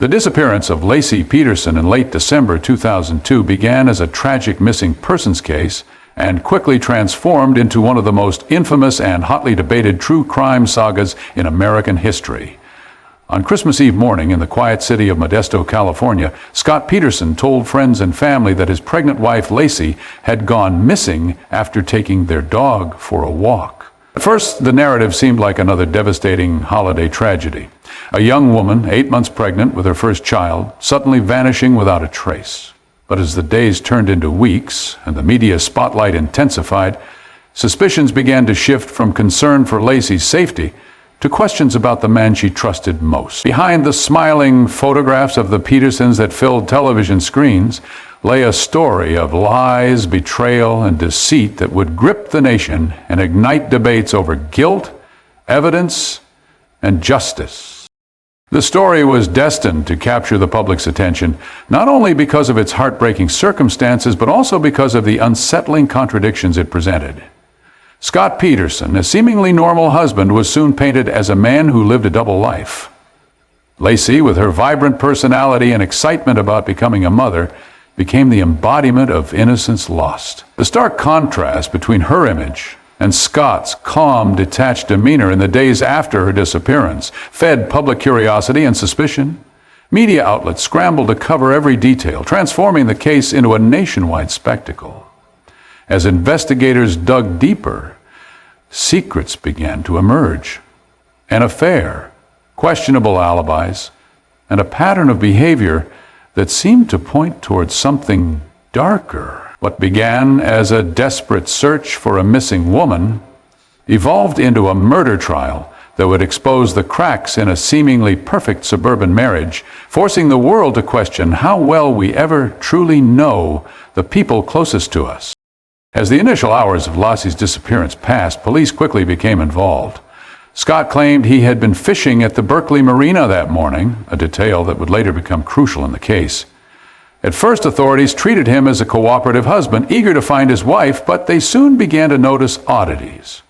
The disappearance of Laci Peterson in late December 2002 began as a tragic missing persons case and quickly transformed into one of the most infamous and hotly debated true crime sagas in American history. On Christmas Eve morning in the quiet city of Modesto, California, Scott Peterson told friends and family that his pregnant wife, Laci, had gone missing after taking their dog for a walk. At first, the narrative seemed like another devastating holiday tragedy. A young woman, 8 months pregnant with her first child, suddenly vanishing without a trace. But as the days turned into weeks and the media spotlight intensified, suspicions began to shift from concern for Laci's safety to questions about the man she trusted most. Behind the smiling photographs of the Petersons that filled television screens lay a story of lies, betrayal, and deceit that would grip the nation and ignite debates over guilt, evidence, and justice. The story was destined to capture the public's attention, not only because of its heartbreaking circumstances, but also because of the unsettling contradictions it presented. Scott Peterson, a seemingly normal husband, was soon painted as a man who lived a double life. Laci, with her vibrant personality and excitement about becoming a mother, became the embodiment of innocence lost. The stark contrast between her image and Scott's calm, detached demeanor in the days after her disappearance fed public curiosity and suspicion. Media outlets scrambled to cover every detail, transforming the case into a nationwide spectacle. As investigators dug deeper, secrets began to emerge. An affair, questionable alibis, and a pattern of behavior that seemed to point towards something darker. What began as a desperate search for a missing woman evolved into a murder trial that would expose the cracks in a seemingly perfect suburban marriage, forcing the world to question how well we ever truly know the people closest to us. As the initial hours of Laci's disappearance passed, police quickly became involved. Scott claimed he had been fishing at the Berkeley Marina that morning, a detail that would later become crucial in the case. At first, authorities treated him as a cooperative husband, eager to find his wife, but they soon began to notice oddities.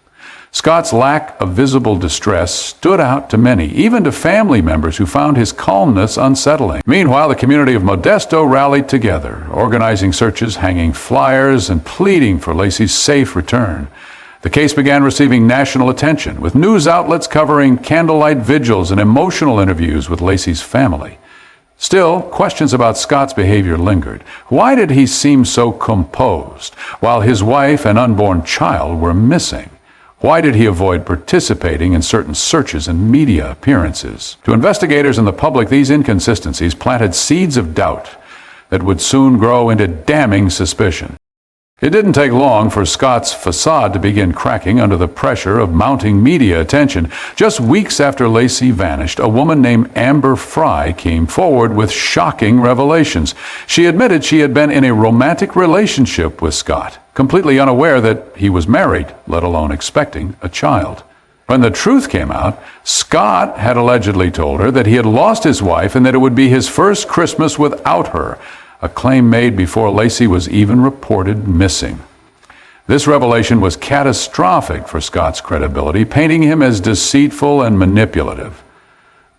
Scott's lack of visible distress stood out to many, even to family members who found his calmness unsettling. Meanwhile, the community of Modesto rallied together, organizing searches, hanging flyers, and pleading for Laci's safe return. The case began receiving national attention, with news outlets covering candlelight vigils and emotional interviews with Laci's family. Still, questions about Scott's behavior lingered. Why did he seem so composed while his wife and unborn child were missing? Why did he avoid participating in certain searches and media appearances? To investigators and the public, these inconsistencies planted seeds of doubt that would soon grow into damning suspicion. It didn't take long for Scott's facade to begin cracking under the pressure of mounting media attention. Just weeks after Laci vanished, a woman named Amber Frey came forward with shocking revelations. She admitted she had been in a romantic relationship with Scott, completely unaware that he was married, let alone expecting a child. When the truth came out, Scott had allegedly told her that he had lost his wife and that it would be his first Christmas without her, a claim made before Laci was even reported missing. This revelation was catastrophic for Scott's credibility, painting him as deceitful and manipulative.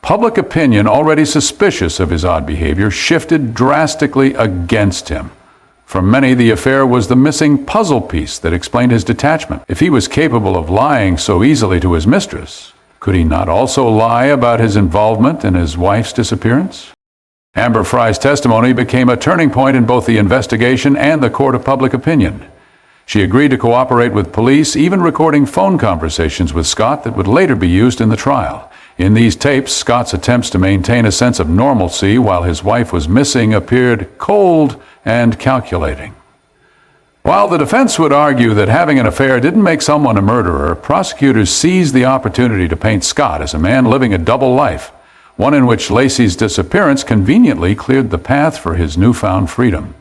Public opinion, already suspicious of his odd behavior, shifted drastically against him. For many, the affair was the missing puzzle piece that explained his detachment. If he was capable of lying so easily to his mistress, could he not also lie about his involvement in his wife's disappearance? Amber Frey's testimony became a turning point in both the investigation and the court of public opinion. She agreed to cooperate with police, even recording phone conversations with Scott that would later be used in the trial. In these tapes, Scott's attempts to maintain a sense of normalcy while his wife was missing appeared cold and calculating. While the defense would argue that having an affair didn't make someone a murderer, prosecutors seized the opportunity to paint Scott as a man living a double life, one in which Laci's disappearance conveniently cleared the path for his newfound freedom.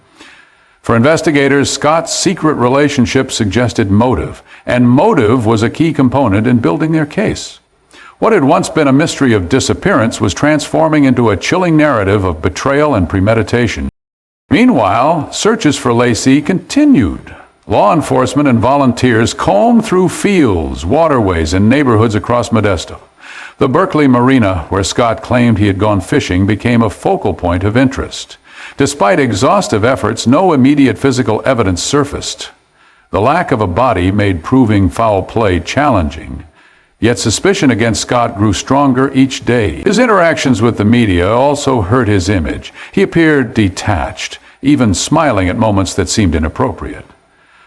For investigators, Scott's secret relationship suggested motive, and motive was a key component in building their case. What had once been a mystery of disappearance was transforming into a chilling narrative of betrayal and premeditation. Meanwhile, searches for Laci continued. Law enforcement and volunteers combed through fields, waterways, and neighborhoods across Modesto. The Berkeley marina, where Scott claimed he had gone fishing, became a focal point of interest. Despite exhaustive efforts, no immediate physical evidence surfaced. The lack of a body made proving foul play challenging. Yet suspicion against Scott grew stronger each day. His interactions with the media also hurt his image. He appeared detached, even smiling at moments that seemed inappropriate.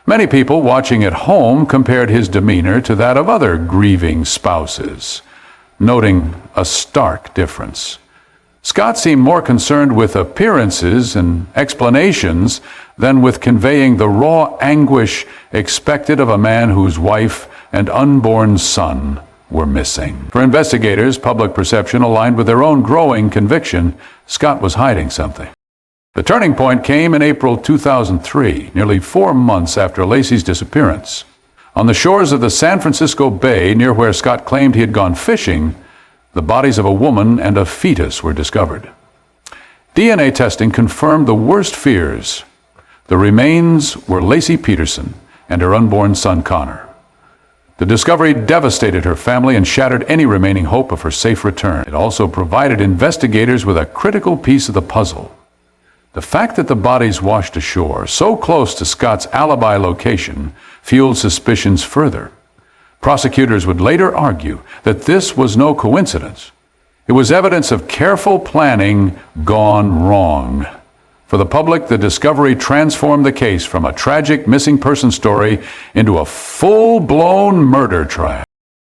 Many people watching at home compared his demeanor to that of other grieving spouses, noting a stark difference. Scott seemed more concerned with appearances and explanations than with conveying the raw anguish expected of a man whose wife and unborn son were missing. For investigators, public perception aligned with their own growing conviction Scott was hiding something. The turning point came in April 2003, nearly 4 months after Laci's disappearance. On the shores of the San Francisco Bay, near where Scott claimed he had gone fishing, the bodies of a woman and a fetus were discovered. DNA testing confirmed the worst fears. The remains were Laci Peterson and her unborn son Connor. The discovery devastated her family and shattered any remaining hope of her safe return. It also provided investigators with a critical piece of the puzzle. The fact that the bodies washed ashore, so close to Scott's alibi location, fueled suspicions further. Prosecutors would later argue that this was no coincidence. It was evidence of careful planning gone wrong. For the public, the discovery transformed the case from a tragic missing person story into a full-blown murder trial.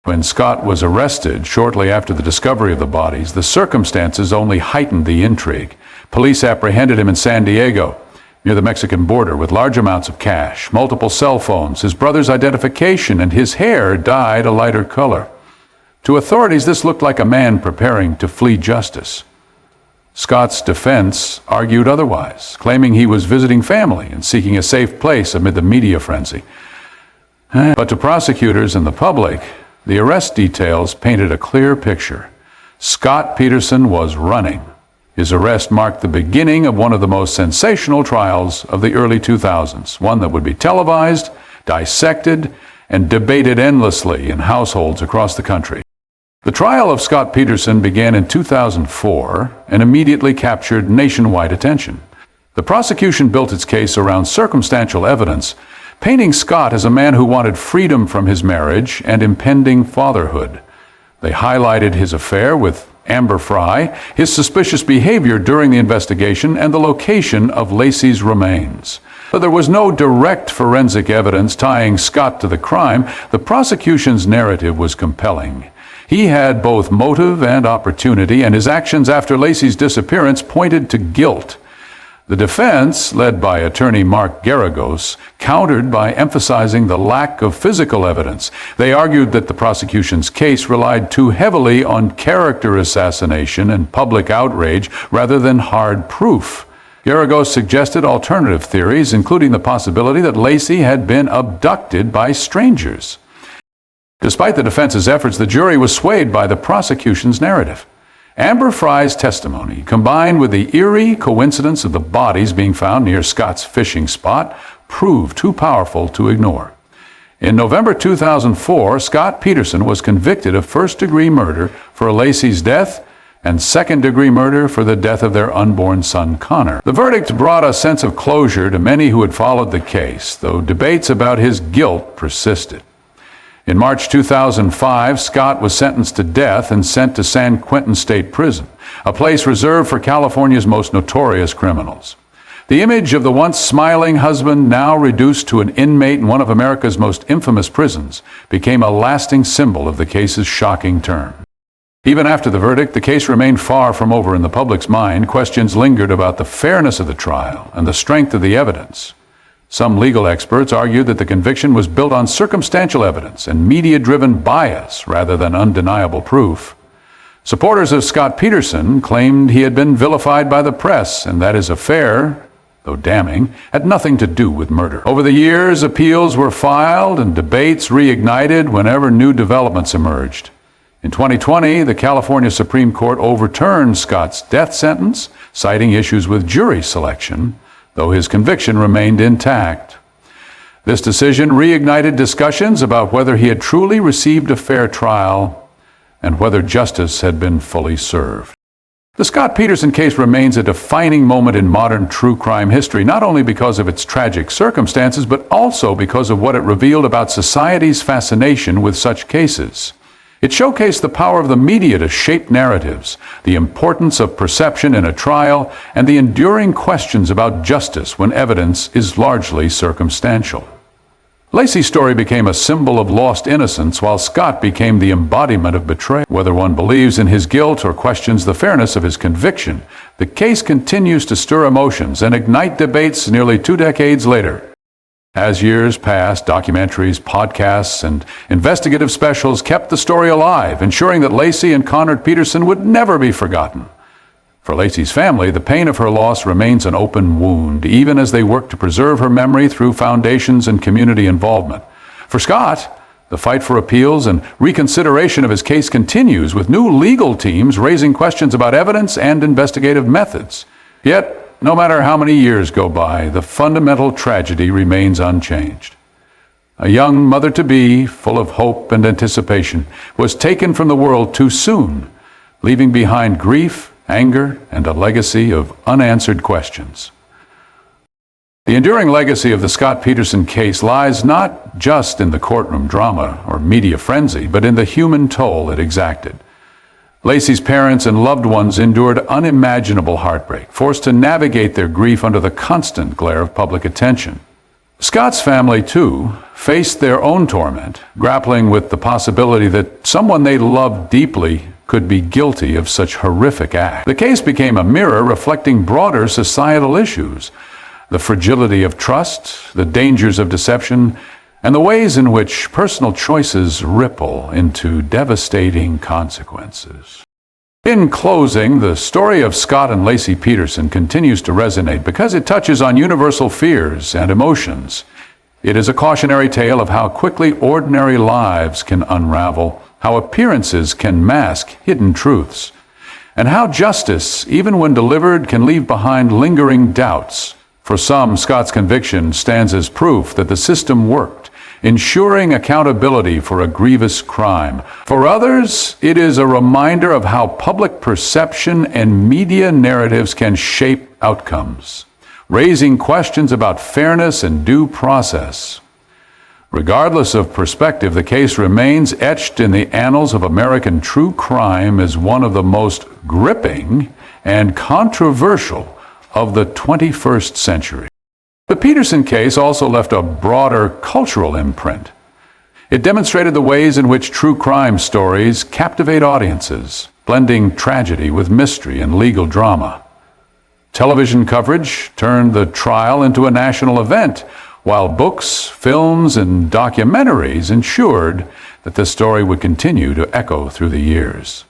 When Scott was arrested shortly after the discovery of the bodies, the circumstances only heightened the intrigue. Police apprehended him in San Diego, near the Mexican border, with large amounts of cash, multiple cell phones, his brother's identification, and his hair dyed a lighter color. To authorities, this looked like a man preparing to flee justice. Scott's defense argued otherwise, claiming he was visiting family and seeking a safe place amid the media frenzy. But to prosecutors and the public, the arrest details painted a clear picture. Scott Peterson was running. His arrest marked the beginning of one of the most sensational trials of the early 2000s, one that would be televised, dissected, and debated endlessly in households across the country. The trial of Scott Peterson began in 2004 and immediately captured nationwide attention. The prosecution built its case around circumstantial evidence, painting Scott as a man who wanted freedom from his marriage and impending fatherhood. They highlighted his affair with Amber Frey, his suspicious behavior during the investigation, and the location of Laci's remains. Though there was no direct forensic evidence tying Scott to the crime, the prosecution's narrative was compelling. He had both motive and opportunity, and his actions after Laci's disappearance pointed to guilt. The defense, led by attorney Mark Garagos, countered by emphasizing the lack of physical evidence. They argued that the prosecution's case relied too heavily on character assassination and public outrage rather than hard proof. Garagos suggested alternative theories, including the possibility that Laci had been abducted by strangers. Despite the defense's efforts, the jury was swayed by the prosecution's narrative. Amber Frey's testimony, combined with the eerie coincidence of the bodies being found near Scott's fishing spot, proved too powerful to ignore. In November 2004, Scott Peterson was convicted of first-degree murder for Laci's death and second-degree murder for the death of their unborn son, Connor. The verdict brought a sense of closure to many who had followed the case, though debates about his guilt persisted. In March 2005, Scott was sentenced to death and sent to San Quentin State Prison, a place reserved for California's most notorious criminals. The image of the once smiling husband, now reduced to an inmate in one of America's most infamous prisons, became a lasting symbol of the case's shocking turn. Even after the verdict, the case remained far from over in the public's mind. Questions lingered about the fairness of the trial and the strength of the evidence. Some legal experts argued that the conviction was built on circumstantial evidence and media-driven bias rather than undeniable proof. Supporters of Scott Peterson claimed he had been vilified by the press and that his affair, though damning, had nothing to do with murder. Over the years, appeals were filed and debates reignited whenever new developments emerged. In 2020, the California Supreme Court overturned Scott's death sentence, citing issues with jury selection, though his conviction remained intact. This decision reignited discussions about whether he had truly received a fair trial. and whether justice had been fully served. The Scott Peterson case remains a defining moment in modern true crime history, not only because of its tragic circumstances, but also because of what it revealed about society's fascination with such cases. It showcased the power of the media to shape narratives, the importance of perception in a trial, and the enduring questions about justice when evidence is largely circumstantial. Laci's story became a symbol of lost innocence, while Scott became the embodiment of betrayal. Whether one believes in his guilt or questions the fairness of his conviction, the case continues to stir emotions and ignite debates nearly 2 decades later. As years passed, documentaries, podcasts, and investigative specials kept the story alive, ensuring that Laci and Conrad Peterson would never be forgotten. For Laci's family, the pain of her loss remains an open wound, even as they work to preserve her memory through foundations and community involvement. For Scott, the fight for appeals and reconsideration of his case continues, with new legal teams raising questions about evidence and investigative methods. Yet, no matter how many years go by, the fundamental tragedy remains unchanged. A young mother-to-be, full of hope and anticipation, was taken from the world too soon, leaving behind grief, anger, and a legacy of unanswered questions. The enduring legacy of the Scott Peterson case lies not just in the courtroom drama or media frenzy, but in the human toll it exacted. Laci's parents and loved ones endured unimaginable heartbreak, forced to navigate their grief under the constant glare of public attention. Scott's family, too, faced their own torment, grappling with the possibility that someone they loved deeply could be guilty of such horrific acts. The case became a mirror reflecting broader societal issues, the fragility of trust, the dangers of deception, and the ways in which personal choices ripple into devastating consequences. In closing, the story of Scott and Laci Peterson continues to resonate because it touches on universal fears and emotions. It is a cautionary tale of how quickly ordinary lives can unravel, how appearances can mask hidden truths, and how justice, even when delivered, can leave behind lingering doubts. For some, Scott's conviction stands as proof that the system worked, ensuring accountability for a grievous crime. For others, it is a reminder of how public perception and media narratives can shape outcomes, raising questions about fairness and due process. Regardless of perspective, the case remains etched in the annals of American true crime as one of the most gripping and controversial of the 21st century. The Peterson case also left a broader cultural imprint. It demonstrated the ways in which true crime stories captivate audiences, blending tragedy with mystery and legal drama. Television coverage turned the trial into a national event, while books, films, and documentaries ensured that the story would continue to echo through the years.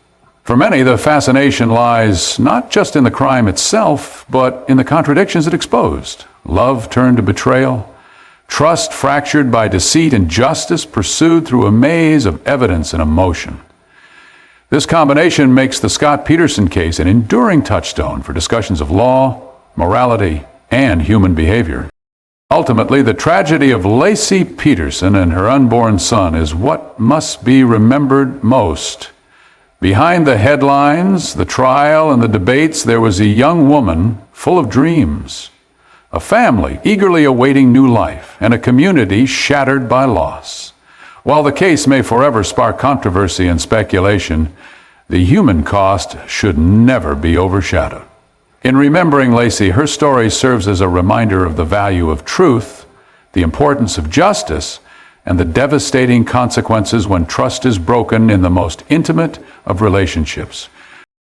For many, the fascination lies not just in the crime itself, but in the contradictions it exposed. Love turned to betrayal, trust fractured by deceit, and justice pursued through a maze of evidence and emotion. This combination makes the Scott Peterson case an enduring touchstone for discussions of law, morality, and human behavior. Ultimately, the tragedy of Laci Peterson and her unborn son is what must be remembered most. Behind the headlines, the trial, and the debates, there was a young woman full of dreams, a family eagerly awaiting new life, and a community shattered by loss. While the case may forever spark controversy and speculation, the human cost should never be overshadowed. In remembering Laci, her story serves as a reminder of the value of truth, the importance of justice, and the devastating consequences when trust is broken in the most intimate of relationships.